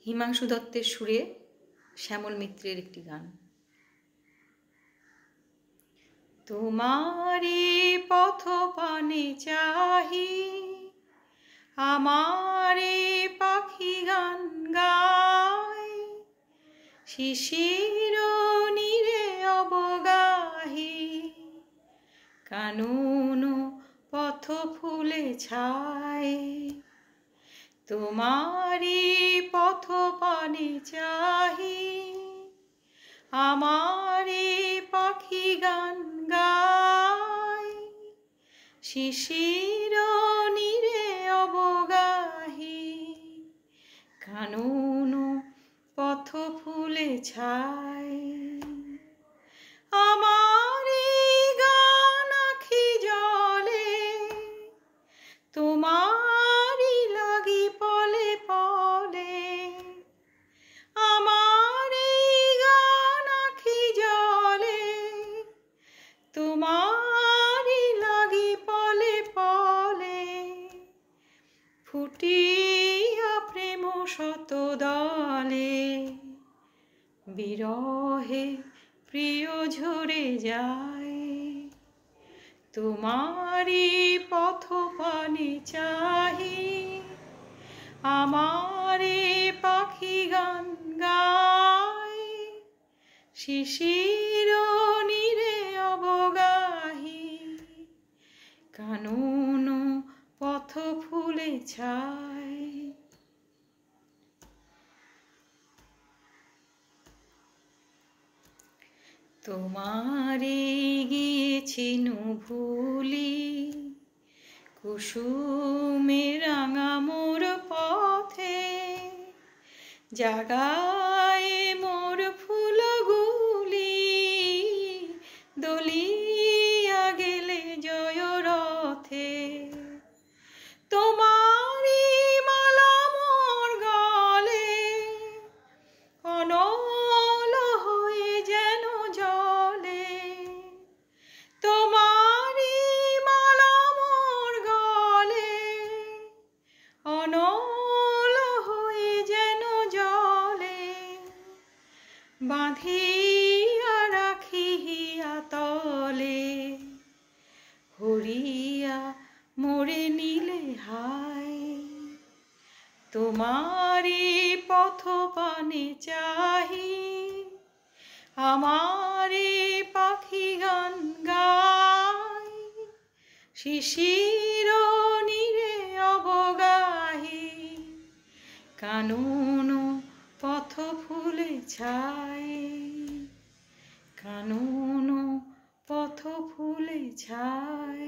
হিমাংশু দত্তের সুরে শ্যামল মিত্রের একটি গান। তোমারি পথ পানে চাহি আমারে পাখি গান গায়, শিশির নীরে অবগাহি কানন পথ ফুলে ছায়। তোমারি পথ পানে চাহি আমারে পাখি গান গায়, শিশির নীরে অবগাহি কানন পথ ফুলে ছায়। আমারে গান আখি জলে তোমারি লাগি পলে পলে, আমারে গান আখি জলে তোমারি লাগি পলে পলে, ফুটিয়া প্রেম শত দলে বিরহে প্রিয় ঝরে যায়। তোমারি পথ পানে চাহি আমারে পাখি গান গায়, শিশির নীরে অবগাহি কানন পথ ফুলে ছায়। তোমারে গিয়েছি ভুলি কুসুমে রাঙা মোর পথে, জাগায় মোর ফুলগুলি দলিয়া গেলে জয় রথে। তোমারি মালা মোর গলে অনল হয়ে যেন জলে, তোমারি মালা মোর গলে অনল হয়ে যেন জলে, বাঁধিয়া রাখি হিয়া তলে হরিয়া মোরে নিলে হায়। তোমারি পথ পানে চাহি আমারে পাখি গান গায়, শিশির নীরে অবগাহি কানন পথ ফুলে ছায়। কানন পথ ফুলে ছায়।